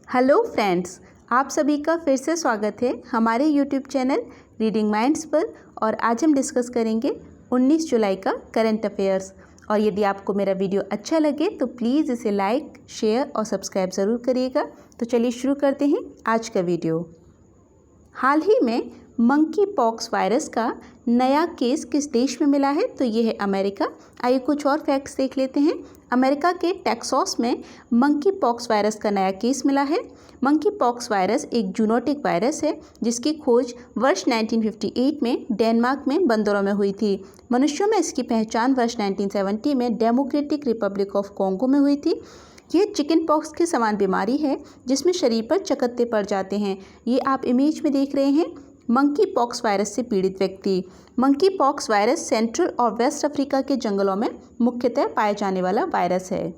Hello friends, आप सभी का फिर से स्वागत है हमारे यूट्यूब चैनल रीडिंग माइंड्स पर। और आज हम डिस्कस करेंगे 19 जुलाई का करंट अफेयर्स। और यदि आपको मेरा वीडियो अच्छा लगे तो प्लीज़ इसे लाइक, शेयर और सब्सक्राइब ज़रूर करिएगा। तो चलिए शुरू करते हैं आज का वीडियो। हाल ही में मंकी पॉक्स वायरस का नया केस किस देश में मिला है? तो ये है अमेरिका। आइए कुछ और फैक्ट्स देख लेते हैं। अमेरिका के टेक्सास में मंकी पॉक्स वायरस का नया केस मिला है। मंकी पॉक्स वायरस एक जूनोटिक वायरस है जिसकी खोज वर्ष 1958 में डेनमार्क में बंदरों में हुई थी। मनुष्यों में इसकी पहचान वर्ष 1970 में डेमोक्रेटिक रिपब्लिक ऑफ कॉन्गो में हुई थी। यह चिकन पॉक्स के समान बीमारी है जिसमें शरीर पर चकत्ते पड़ जाते हैं। ये आप इमेज में देख रहे हैं मंकी पॉक्स वायरस से पीड़ित व्यक्ति। मंकी पॉक्स वायरस सेंट्रल और वेस्ट अफ्रीका के जंगलों में मुख्यतः पाए जाने वाला वायरस है।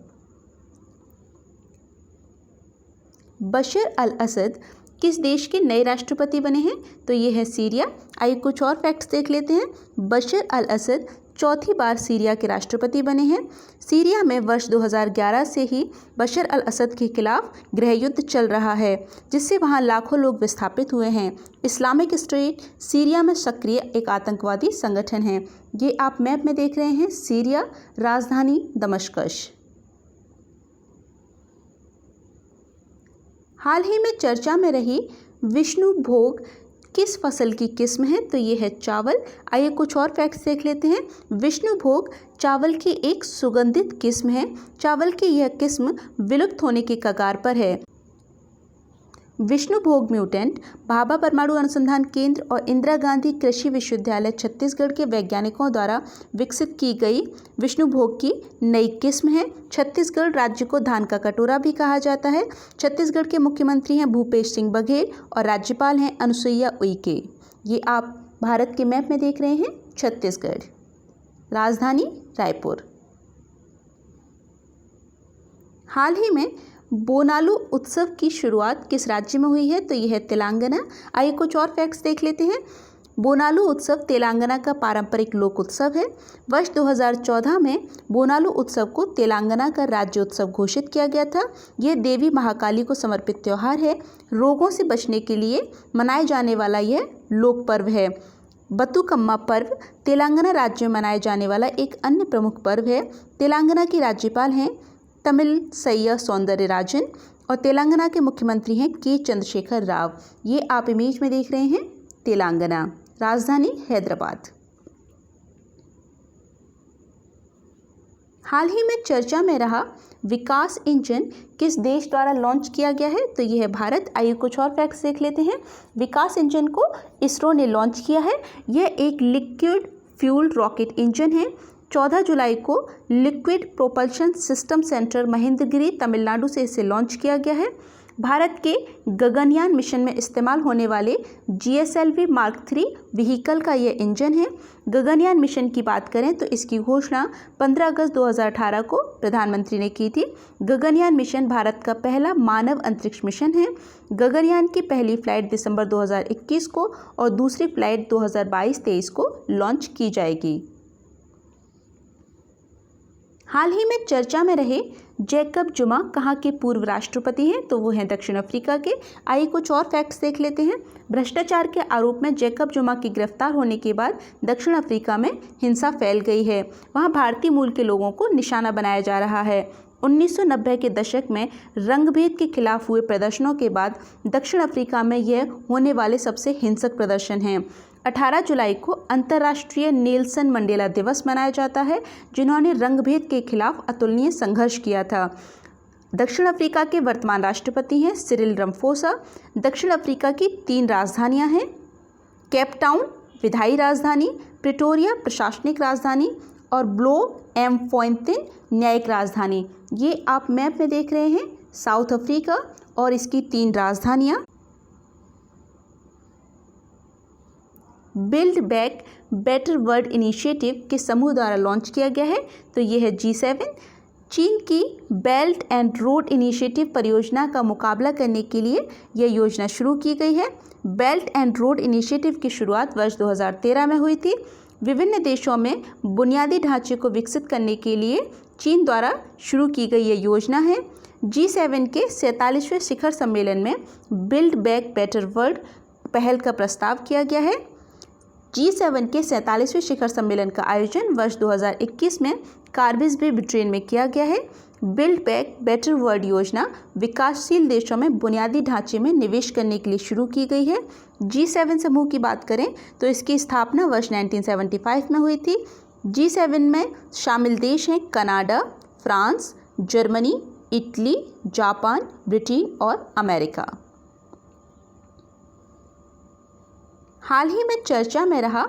बशर अल असद किस देश के नए राष्ट्रपति बने हैं? तो ये है सीरिया। आइए कुछ और फैक्ट्स देख लेते हैं। बशर अल असद चौथी बार सीरिया के राष्ट्रपति बने हैं। सीरिया में वर्ष 2011 से ही बशर अल असद के खिलाफ गृहयुद्ध चल रहा है जिससे वहां लाखों लोग विस्थापित हुए हैं। इस्लामिक स्टेट सीरिया में सक्रिय एक आतंकवादी संगठन है। ये आप मैप में देख रहे हैं सीरिया, राजधानी दमिश्क। हाल ही में चर्चा में रही विष्णु भोग किस फसल की किस्म है? तो ये है चावल। आइए कुछ और फैक्ट्स देख लेते हैं। विष्णु भोग चावल की एक सुगंधित किस्म है। चावल की यह किस्म विलुप्त होने की कगार पर है। विष्णु भोग म्यूटेंट भाभा परमाणु अनुसंधान केंद्र और इंदिरा गांधी कृषि विश्वविद्यालय छत्तीसगढ़ के वैज्ञानिकों द्वारा विकसित की गई विष्णु भोग की नई किस्म है। छत्तीसगढ़ राज्य को धान का कटोरा भी कहा जाता है। छत्तीसगढ़ के मुख्यमंत्री हैं भूपेश सिंह बघेल और राज्यपाल हैं अनुसुईया उइके। ये आप भारत के मैप में देख रहे हैं छत्तीसगढ़, राजधानी रायपुर। हाल ही में बोनालू उत्सव की शुरुआत किस राज्य में हुई है? तो यह है तेलंगाना। आइए कुछ और फैक्ट्स देख लेते हैं। बोनालू उत्सव तेलंगाना का पारंपरिक लोक उत्सव है। वर्ष 2014 में बोनालू उत्सव को तेलंगाना का राज्य उत्सव घोषित किया गया था। यह देवी महाकाली को समर्पित त्यौहार है। रोगों से बचने के लिए मनाए जाने वाला यह लोक पर्व है। बतुकम्मा पर्व तेलंगाना राज्य में मनाए जाने वाला एक अन्य प्रमुख पर्व है। तेलंगाना की राज्यपाल हैं तमिलसई सौंदरराजन और तेलंगाना के मुख्यमंत्री हैं के चंद्रशेखर राव। ये आप इमेज में देख रहे हैं तेलंगाना, राजधानी हैदराबाद। हाल ही में चर्चा में रहा विकास इंजन किस देश द्वारा लॉन्च किया गया है? तो यह है भारत। आइए कुछ और फैक्ट्स देख लेते हैं। विकास इंजन को इसरो ने लॉन्च किया है। यह एक लिक्विड फ्यूल रॉकेट इंजन है। 14 जुलाई को liquid propulsion system centre Mahendragiri Tamil Nadu से इसे लॉन्च किया गया है। भारत के गगनयान मिशन में इस्तेमाल होने वाले GSLV Mark III व्हीकल का यह इंजन है। गगनयान मिशन की बात करें तो इसकी घोषणा 15 अगस्त 2018 को प्रधानमंत्री ने की थी। गगनयान मिशन भारत का पहला मानव अंतरिक्ष मिशन है। गगनयान की पहली फ्लाइट दिसंबर 2021 को और दूसरी फ्लाइट 2022-23 को लॉन्च की जाएगी। हाल ही में चर्चा में रहे जैकब जुमा कहाँ के पूर्व राष्ट्रपति हैं? तो वो हैं दक्षिण अफ्रीका के। आइए कुछ और फैक्ट्स देख लेते हैं। भ्रष्टाचार के आरोप में जैकब जुमा के गिरफ्तार होने के बाद दक्षिण अफ्रीका में हिंसा फैल गई है। वहाँ भारतीय मूल के लोगों को निशाना बनाया जा रहा है। 1990 के दशक में रंगभेद के खिलाफ हुए प्रदर्शनों के बाद दक्षिण अफ्रीका में यह होने वाले सबसे हिंसक प्रदर्शन हैं। 18 जुलाई को अंतर्राष्ट्रीय नेल्सन मंडेला दिवस मनाया जाता है जिन्होंने रंगभेद के खिलाफ अतुलनीय संघर्ष किया था। दक्षिण अफ्रीका के वर्तमान राष्ट्रपति हैं सिरिल रामाफोसा। दक्षिण अफ्रीका की 3 राजधानियां हैं, केप टाउन विधायी राजधानी, प्रिटोरिया प्रशासनिक राजधानी और ब्लो-एम-फोंटेन न्यायिक राजधानी। ये आप मैप में देख रहे हैं साउथ अफ्रीका और इसकी 3 राजधानियां। Build back better world initiative के समूह द्वारा लॉन्च किया गया है। तो ये है G7। चीन की बेल्ट एंड रोड इनिशिएटिव परियोजना का मुकाबला करने के लिए यह योजना शुरू की गई है। बेल्ट एंड रोड इनिशिएटिव की शुरुआत वर्ष 2013 में हुई थी। विभिन्न देशों में बुनियादी ढांचे को विकसित करने के लिए चीन द्वारा शुरू की गई ये योजना है। G7 के 47वें शिखर सम्मेलन में बिल्ड बैक बेटर वर्ल्ड पहल का प्रस्ताव किया गया है। G7 के 47वें शिखर सम्मेलन का आयोजन वर्ष 2021 में कार्बिसबे ब्रिटेन में किया गया है। बिल्ड बैक बेटर वर्ल्ड योजना विकासशील देशों में बुनियादी ढांचे में निवेश करने के लिए शुरू की गई है। G7 समूह की बात करें तो इसकी स्थापना वर्ष 1975 में हुई थी। G7 में शामिल देश हैं Canada, France, Germany, Italy, Japan, Britain और अमेरिका। हाल ही में चर्चा में रहा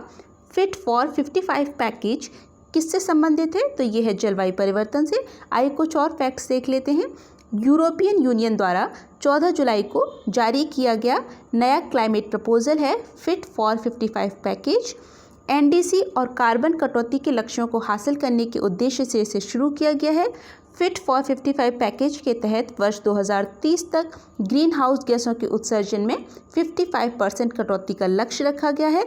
फिट फॉर 55 पैकेज किससे संबंधित है, तो ये है जलवायु परिवर्तन से। आइए कुछ और फैक्ट्स देख लेते हैं। यूरोपियन यूनियन द्वारा 14 जुलाई को जारी किया गया नया क्लाइमेट प्रपोजल है फिट फॉर 55 पैकेज। एनडीसी और कार्बन कटौती के लक्ष्यों को हासिल करने के उद्देश्य से इसे शुरू किया गया है। फिट फॉर 55 पैकेज के तहत वर्ष 2030 तक ग्रीन हाउस गैसों के उत्सर्जन में 55% कटौती का लक्ष्य रखा गया है।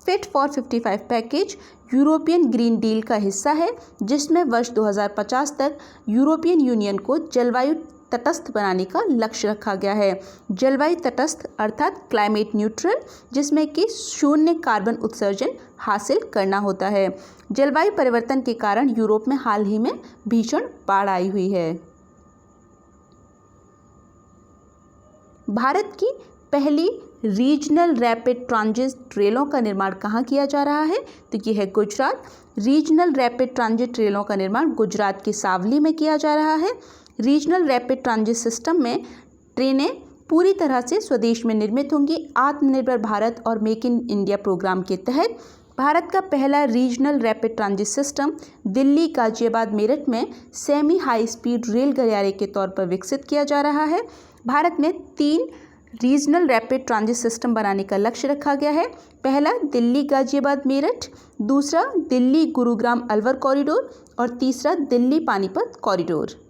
Fit for 55 package European green deal का हिस्सा है, जिसमें वर्ष 2050 तक यूरोपियन यूनियन को जलवायु तटस्थ बनाने का लक्ष्य रखा गया है। जलवायु तटस्थ अर्थात क्लाइमेट न्यूट्रल, जिसमें कि 0 कार्बन उत्सर्जन हासिल करना होता है। जलवायु परिवर्तन के कारण यूरोप में हाल ही में भीषण बाढ़ आई हुई है। भारत की पहली रीजनल रैपिड ट्रांजिट रेलों का निर्माण कहाँ किया जा रहा है, तो ये है गुजरात। रीजनल रैपिड ट्रांजिट रेलों का निर्माण गुजरात के सावली में किया जा रहा है। रीजनल रैपिड ट्रांजिट सिस्टम में ट्रेनें पूरी तरह से स्वदेश में निर्मित होंगी। आत्मनिर्भर भारत और मेक इन इंडिया प्रोग्राम के तहत भारत का पहला regional rapid transit system Delhi, Ghaziabad, Meerut में सेमी हाई स्पीड रेल गलियारे के तौर पर विकसित किया जा रहा है। भारत में 3 रीजनल रैपिड ट्रांजिट सिस्टम बनाने का लक्ष्य रखा गया है। पहला दिल्ली, गाजियाबाद, मेरठ, दूसरा दिल्ली, गुरुग्राम, अलवर कॉरिडोर और तीसरा दिल्ली, पानीपत कॉरिडोर।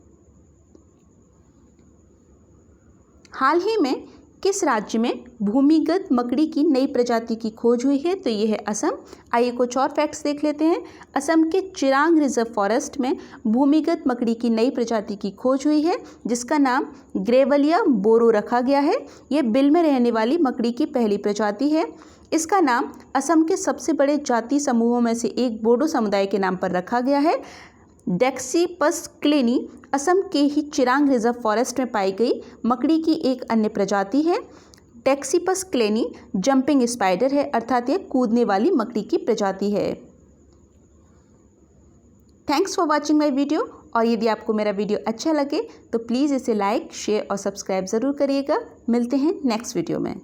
हाल ही में किस राज्य में भूमिगत मकड़ी की नई प्रजाति की खोज हुई है, तो ये है असम। आइए कुछ और फैक्ट्स देख लेते हैं। असम के चिरांग रिजर्व फॉरेस्ट में भूमिगत मकड़ी की नई प्रजाति की खोज हुई है, जिसका नाम ग्रेवलिया बोरो रखा गया है। ये बिल में रहने वाली मकड़ी की पहली प्रजाति है। इसका नाम असम के सबसे बड़े जाति समूहों में से एक बोडो समुदाय के नाम पर रखा गया है। डेक्सीपस क्लेनी असम के ही चिरांग रिजर्व फॉरेस्ट में पाई गई मकड़ी की एक अन्य प्रजाति है। डेक्सीपस क्लेनी जंपिंग स्पाइडर है, अर्थात यह कूदने वाली मकड़ी की प्रजाति है। Thanks for watching my video. और यदि आपको मेरा वीडियो अच्छा लगे तो प्लीज़ इसे लाइक, शेयर और सब्सक्राइब ज़रूर करिएगा। मिलते हैं नेक्स्ट वीडियो में।